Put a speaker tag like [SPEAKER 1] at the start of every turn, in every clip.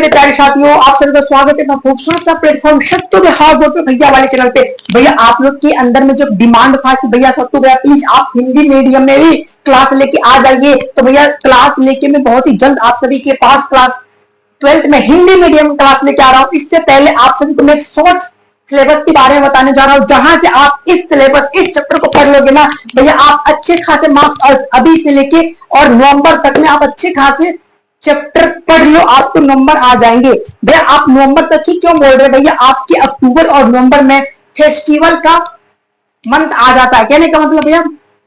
[SPEAKER 1] मेरे प्यारे साथियों, आप सभी का स्वागत है खूबसूरत सा प्लेटफॉर्म सत्तू बिहार बोर्ड पे भैया वाले चैनल पे। भैया आप लोग के अंदर में जो डिमांड था कि भैया सत्तू भैया प्लीज आप हिंदी मीडियम में भी क्लास लेके आ जाइए, तो भैया क्लास लेके मैं बहुत ही जल्द आप सभी के पास क्लास 12th में हिंदी मीडियम क्लास लेके आ रहा हूँ। इससे पहले आप सभी को मैं एक शॉर्ट सिलेबस के बारे में बताने जा रहा हूँ, जहां से आप इस सिलेबस इस चैप्टर को पढ़ लोगे ना भैया आप अच्छे खासे मार्क्स अभी से लेके और नवंबर तक में आप अच्छे खासे चैप्टर पढ़ लो, आपको नंबर आ जाएंगे। भैया आप नवंबर तक ही क्यों बोल रहे हैं? भैया आपके अक्टूबर और नवंबर में फेस्टिवल का मंथ आ जाता है। कहने का मतलब भैया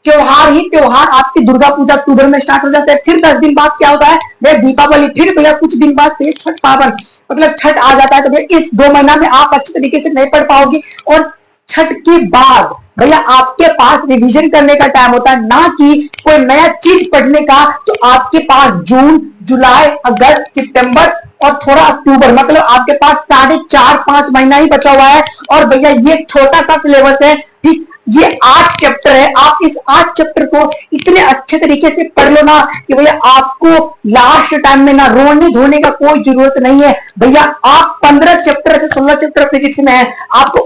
[SPEAKER 1] त्योहार ही त्योहार, आपकी दुर्गा पूजा अक्टूबर में स्टार्ट हो जाता है। फिर 10 दिन बाद क्या होता है भैया दीपावली, फिर भैया कुछ दिन बाद फिर छठ पावन मतलब छठ आ जाता है। तो भैया इस 2 महीना में आप अच्छे तरीके से नहीं पढ़ पाओगे और छठ के बाद भैया आपके पास रिवीजन करने का टाइम होता है, ना कि कोई नया चीज पढ़ने का। तो आपके पास जून, जुलाई, अगस्त, सितंबर और थोड़ा अक्टूबर, मतलब आपके पास 4.5 महीना ही बचा हुआ है। और भैया ये छोटा सा सिलेबस है, ठीक, ये 8 चैप्टर है। आप इस 8 चैप्टर को इतने अच्छे तरीके से पढ़ लो ना कि भैया आपको लास्ट टाइम में ना रोने धोने का कोई जरूरत नहीं है। भैया आप 15 चैप्टर से 16 चैप्टर फिजिक्स में है, आपको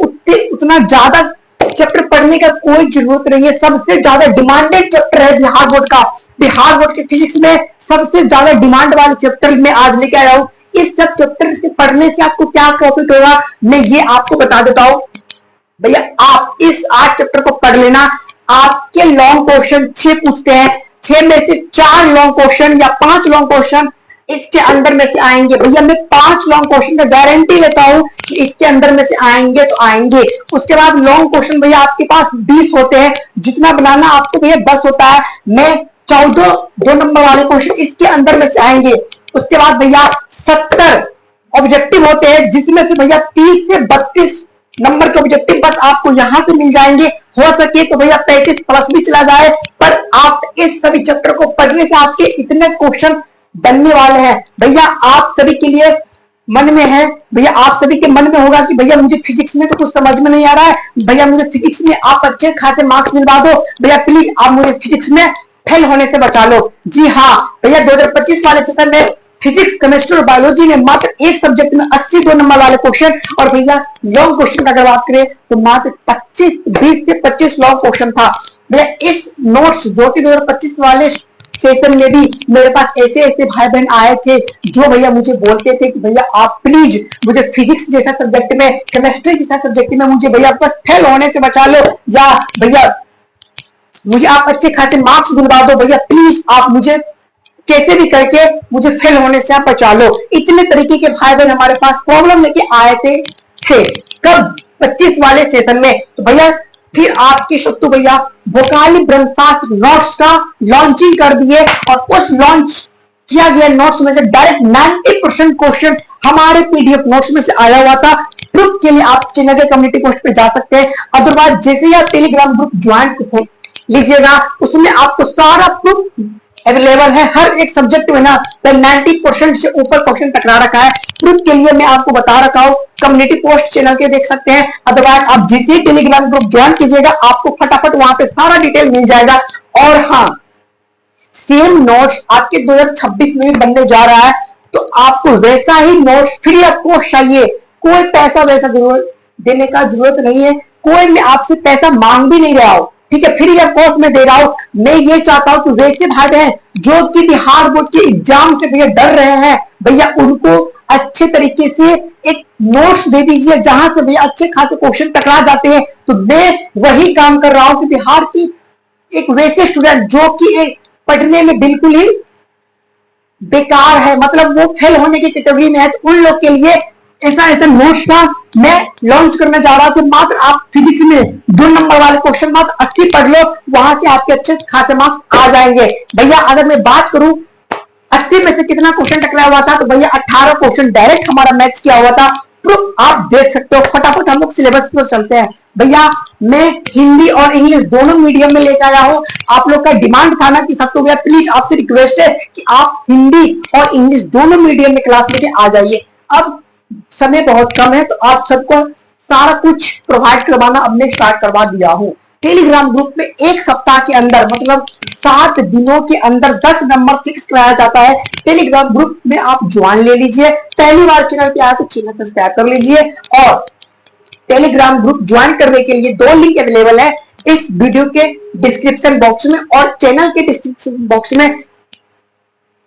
[SPEAKER 1] उतना ज्यादा चैप्टर पढ़ने का कोई जरूरत नहीं है। सबसे ज्यादा डिमांडेड चैप्टर है बिहार बोर्ड का। बिहार बोर्ड के फिजिक्स में सबसे ज्यादा डिमांड वाले चैप्टर में आज लेके आया हूं। इस सब चैप्टर के पढ़ने से आपको क्या प्रॉफिट होगा मैं ये आपको बता देता हूं। भैया आप इस 8 चैप्टर को पढ़ लेना। आपके लॉन्ग क्वेश्चन 6 पूछते हैं, 6 में से 4 लॉन्ग क्वेश्चन या 5 लॉन्ग क्वेश्चन इसके अंदर में से आएंगे। भैया मैं 5 लॉन्ग क्वेश्चन का गारंटी लेता हूं कि इसके अंदर में से आएंगे तो आएंगे। उसके बाद लॉन्ग क्वेश्चन भैया आपके पास 20 होते हैं, जितना बनाना आपको भैया 10 होता है। मैं 14 2 नंबर वाले क्वेश्चन इसके अंदर में से आएंगे। उसके बाद भैया 70 ऑब्जेक्टिव होते हैं, जिसमें से भैया 30 से 32 नंबर के ऑब्जेक्टिव बस आपको यहां से मिल जाएंगे। हो सके तो भैया 35 प्लस भी चला जाए, पर आप इस सभी चैप्टर को पढ़ने से आपके इतने क्वेश्चन बनने वाले हैं। भैया आप सभी के लिए मन में है, भैया आप सभी के मन में होगा कि भैया मुझे फिजिक्स में तो कुछ समझ में नहीं आ रहा है, भैया मुझे फिजिक्स में आप अच्छे खासे मार्क्स दिलवा दो, भैया प्लीज आप मुझे फिजिक्स में फेल होने से बचा लो। जी हाँ भैया 2025 वाले सेशन में फिजिक्स, केमिस्ट्री और बायोलॉजी में मात्र एक सब्जेक्ट में 82 नंबर वाले क्वेश्चन, और भैया लॉन्ग क्वेश्चन का अगर बात करें तो मात्र 20 से 25 लॉन्ग क्वेश्चन था। भैया इस नोट्स जो कि 2025 वाले सेशन में भी मेरे पास ऐसे ऐसे भाई बहन आए थे जो भैया मुझे बोलते थे कि भैया आप प्लीज मुझे फिजिक्स जैसा सब्जेक्ट में, केमिस्ट्री जैसा सब्जेक्ट में मुझे भैया बस फेल होने से बचा लो, या भैया मुझे आप अच्छे खासे मार्क्स दिलवा दो, भैया प्लीज आप मुझे कैसे भी करके मुझे फेल होने से आप बचा लो। इतने तरीके के भाई बहन हमारे पास प्रॉब्लम लेके आए थे कब 25 वाले सेशन में। तो भैया फिर आपके सत्तू भैया वोकाली ब्रह्मशास्त्र नोट्स का लॉन्चिंग कर दिए, और उस लॉन्च किया गया नोट्स में से डायरेक्ट 90% क्वेश्चन हमारे पीडीएफ नोट्स में से आया हुआ था। प्रूफ के लिए आप चैनल के कम्युनिटी पोस्ट पे जा सकते हैं, अदरवाइज जैसे ही आप टेलीग्राम ग्रुप ज्वाइन लीजिएगा उसमें आपको सारा प्रूफ अवेलेबल है। हर एक सब्जेक्ट में ना 90% से ऊपर क्वेश्चन टकरा रखा है। प्रूफ के लिए मैं आपको बता रखा हूं, कम्युनिटी पोस्ट चैनल के देख सकते हैं, अदरवाइज आप जिस टेलीग्राम ग्रुप ज्वाइन कीजिएगा आपको फटाफट वहां पे सारा डिटेल मिल जाएगा। और हाँ, सेम नोट्स आपके 2026 में भी बनने जा रहा है, तो आपको वैसा ही नोट्स फ्री ऑफ कॉस्ट चाहिए। कोई पैसा वैसा देने का जरूरत नहीं है, कोई मैं आपसे पैसा मांग भी नहीं रहा हूं, ठीक है, फ्री ऑफ कॉस्ट में दे रहा हूं। मैं ये चाहता हूं कि वैसे भाई बहन जो कि बिहार बोर्ड के एग्जाम से भैया डर रहे हैं, भैया उनको अच्छे तरीके से एक नोट्स दे दीजिए जहां से भैया अच्छे खासे क्वेश्चन टकरा जाते हैं। तो मैं वही काम कर रहा हूं कि बिहार की एक वैसे स्टूडेंट जो कि एक पढ़ने में बिल्कुल ही बेकार है, मतलब वो फेल होने की कैटेगरी में है, तो उन लोग के लिए ऐसा नोट्स का मैं लॉन्च करने जा रहा हूं कि मात्र आप फिजिक्स में 2 नंबर वाले क्वेश्चन मात्र 80 पढ़ लो, वहां से आपके अच्छे खासे मार्क्स आ जाएंगे। भैया अगर मैं बात करूं 80 में से कितना क्वेश्चन टकराया हुआ था, तो भैया 18 क्वेश्चन डायरेक्ट हमारा मैच किया हुआ था। प्रूफ आप देख सकते हो। फटाफट हम लोग सिलेबस पर चलते हैं। भैया मैं हिंदी और इंग्लिश दोनों मीडियम में लेकर आया हूं। आप लोग का डिमांड था ना कि सत्तू भैया प्लीज आपसे रिक्वेस्ट है कि आप हिंदी और इंग्लिश दोनों मीडियम में क्लास लेके आ जाइए। अब समय बहुत कम है, तो आप सबको सारा कुछ प्रोवाइड करवाना अब मैं स्टार्ट करवा दिया हूं। टेलीग्राम ग्रुप में एक सप्ताह के अंदर मतलब 7 दिनों के अंदर 10 नंबर फिक्स कराया जाता है। टेलीग्राम ग्रुप में आप ज्वाइन ले लीजिए। पहली बार चैनल पे आए तो चैनल सब्सक्राइब कर लीजिए। और टेलीग्राम ग्रुप ज्वाइन करने के लिए 2 लिंक अवेलेबल है इस वीडियो के डिस्क्रिप्शन बॉक्स में और चैनल के डिस्क्रिप्शन बॉक्स में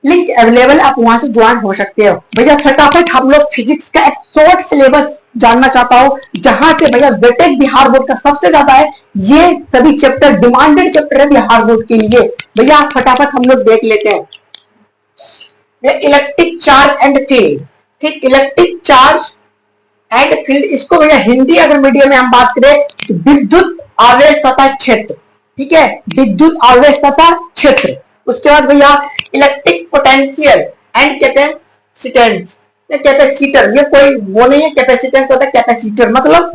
[SPEAKER 1] लिंक अवेलेबल, आप वहां से ज्वाइन हो सकते हो। भैया फटाफट हम लोग फिजिक्स का एक शॉर्ट सिलेबस जानना चाहता हूं, जहां से भैया वेटेज बिहार बोर्ड का सबसे ज्यादा है। ये सभी चैप्टर डिमांडेड चैप्टर है बिहार बोर्ड के लिए। भैया फटाफट हम लोग देख लेते हैं। ये इलेक्ट्रिक चार्ज एंड फील्ड, ठीक, इलेक्ट्रिक चार्ज एंड फील्ड, इसको भैया हिंदी अगर मीडियम में हम बात करें तो विद्युत आवेश तथा क्षेत्र, ठीक है, विद्युत आवेश तथा क्षेत्र। उसके बाद भैया electric potential and capacitance, capacitor, ये कोई वो नहीं है, कैपेसिटेंस होता है कैपेसिटर, मतलब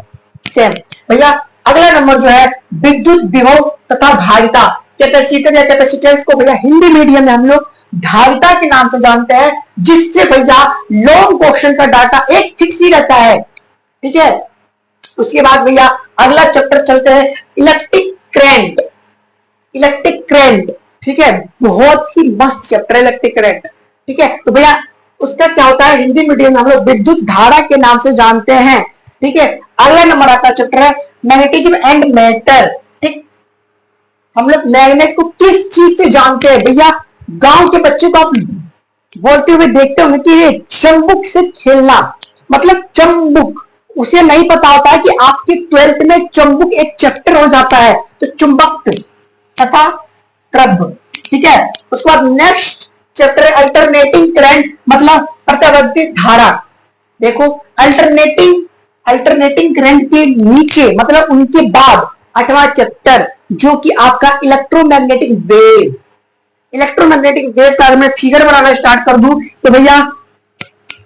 [SPEAKER 1] सेम। भैया अगला नंबर जो है विद्युत विभव तथा धारिता। कैपेसिटर या कैपेसिटेंस को भैया हिंदी मीडियम में हम लोग धारिता के नाम से जानते हैं, जिससे भैया लॉन्ग क्वेश्चन का डाटा एक फिक्स ही रहता है, ठीक है। उसके बाद भैया अगला चैप्टर चलते हैं इलेक्ट्रिक करंट, इलेक्ट्रिक करंट, ठीक है, बहुत ही मस्त चैप्टर इलेक्ट्रिक करंट, ठीक है। तो भैया उसका क्या होता है हिंदी मीडियम में हम लोग विद्युत धारा के नाम से जानते हैं, ठीक है। अगला नंबर आता चैप्टर है मैग्नेटिज्म एंड मैटर, ठीक। हम लोग मैग्नेट को किस चीज से जानते हैं भैया? गांव के बच्चे को आप बोलते हुए देखते होंगे कि ये चुंबक से खेलना, मतलब चुंबक, उसे नहीं पता होता है कि आपके 12th में चुंबक एक चैप्टर हो जाता है, तो चुंबक तथा द्रव्य, ठीक है। उसके बाद नेक्स्ट चैप्टर है अल्टरनेटिंग करंट, मतलब प्रतिवर्ती धारा। देखो अल्टरनेटिंग करंट के नीचे मतलब उनके बाद 8वां चैप्टर जो कि आपका इलेक्ट्रोमैग्नेटिक वेव, इलेक्ट्रोमैग्नेटिक वेव का अगर मैं फिगर बनाना स्टार्ट कर दूं तो भैया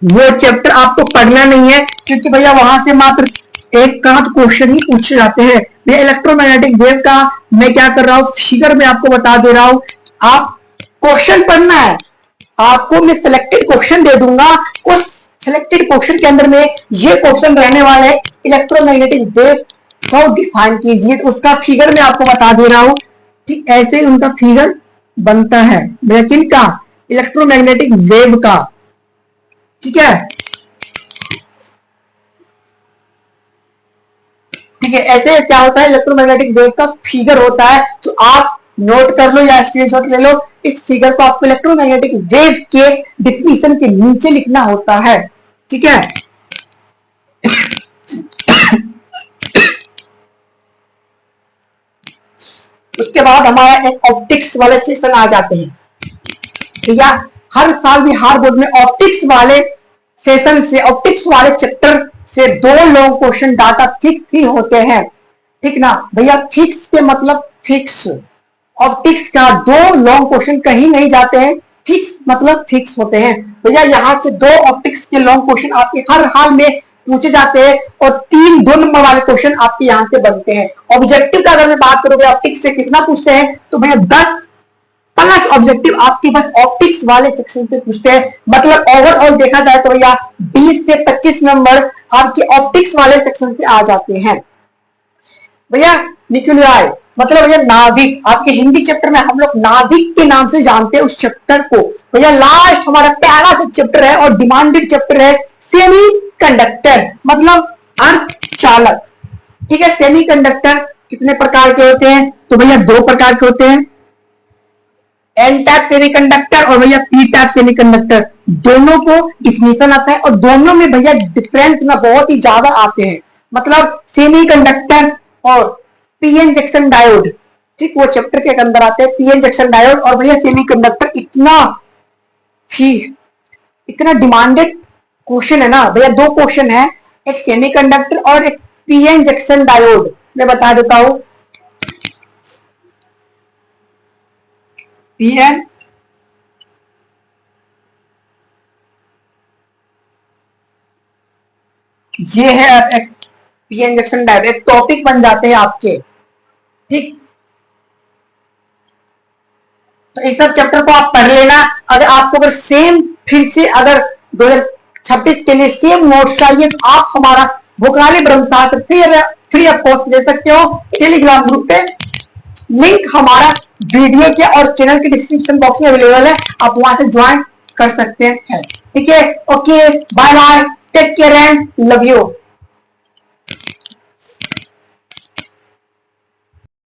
[SPEAKER 1] वो चैप्टर आपको पढ़ना नहीं है, क्योंकि भैया वहां से मात्र एक का क्वेश्चन ही पूछे जाते हैं। ये इलेक्ट्रोमैग्नेटिक वेव का मैं क्या कर रहा हूं, फिगर में आपको बता दे रहा हूं, आप क्वेश्चन पढ़ना है। आपको मैं सिलेक्टेड क्वेश्चन दे दूंगा, उस सिलेक्टेड क्वेश्चन के अंदर में ये क्वेश्चन रहने वाला है इलेक्ट्रोमैग्नेटिक वेव को डिफाइन कीजिए, उसका फिगर मैं आपको बता दे रहा हूं, ठीक। ऐसे उनका फिगर बनता है भैया किनका, इलेक्ट्रोमैग्नेटिक वेव का, ठीक है, ठीक है। ऐसे क्या होता है इलेक्ट्रोमैग्नेटिक वेव का फिगर होता है, तो आप नोट कर लो या स्क्रीनशॉट ले लो। इस फिगर को आपको इलेक्ट्रोमैग्नेटिक वेव के डिफिनीशन के नीचे लिखना होता है, ठीक है। उसके बाद हमारा एक ऑप्टिक्स वाले सेशन आ जाते हैं, ठीक है। हर साल बिहार बोर्ड में ऑप्टिक्स वाले सेशन से, ऑप्टिक्स वाले चैप्टर से 2 लॉन्ग क्वेश्चन डाटा फिक्स ही होते हैं, ठीक ना भैया। फिक्स के मतलब फिक्स, ऑप्टिक्स का 2 लॉन्ग क्वेश्चन कहीं नहीं जाते हैं, फिक्स मतलब फिक्स होते हैं भैया। यहाँ से 2 ऑप्टिक्स के लॉन्ग क्वेश्चन आपके हर हाल में पूछे जाते हैं और 3 2 नंबर वाले क्वेश्चन आपके यहाँ से बनते हैं। ऑब्जेक्टिव का अगर मैं बात करूँ ऑप्टिक्स से कितना पूछते हैं, तो भैया 10 ऑब्जेक्टिव आपके बस ऑप्टिक्स वाले सेक्शन से पूछते हैं। मतलब ओवरऑल देखा जाए तो भैया 20 से 25 नंबर आपके ऑप्टिक्स वाले सेक्शन से आ जाते हैं भैया। न्यूक्लियाई मतलब भैया नाभिक, आपके हिंदी चैप्टर में हम लोग नाभिक के नाम से जानते हैं उस चैप्टर को भैया। लास्ट हमारा प्यारा सा चैप्टर है और डिमांडेड चैप्टर है सेमीकंडक्टर, मतलब अर्धचालक, ठीक है। सेमीकंडक्टर कितने प्रकार के होते हैं, तो भैया 2 प्रकार के होते हैं, एन टाइप सेमीकंडक्टर और भैया पी टाइप सेमीकंडक्टर। दोनों को डिफिनीशन आता है और दोनों में भैया डिफरेंस ना बहुत ही ज्यादा आते हैं। मतलब सेमीकंडक्टर और पीएन जंक्शन डायोड, ठीक, वो चैप्टर के अंदर आते हैं पीएन जंक्शन डायोड और भैया सेमीकंडक्टर। इतना डिमांडेड क्वेश्चन है ना भैया। 2 क्वेश्चन है, एक सेमीकंडक्टर और एक पीएन जंक्शन डायोड। मैं बता देता हूं, पीएन ये है एक पीएन जंक्शन डायोड, एक टॉपिक बन जाते हैं आपके, ठीक। तो इस सब चैप्टर को आप पढ़ लेना। अगर आपको अगर सेम फिर से अगर 2026 के लिए सेम नोट्स चाहिए तो आप हमारा भोकाली ब्रह्मशास्त्र फ्री ऑफ कॉस्ट ले सकते हो टेलीग्राम ग्रुप पे। लिंक हमारा वीडियो के और चैनल के डिस्क्रिप्शन बॉक्स में अवेलेबल है, आप वहां से ज्वाइन कर सकते हैं। ठीक है, okay, bye bye, take care and love you.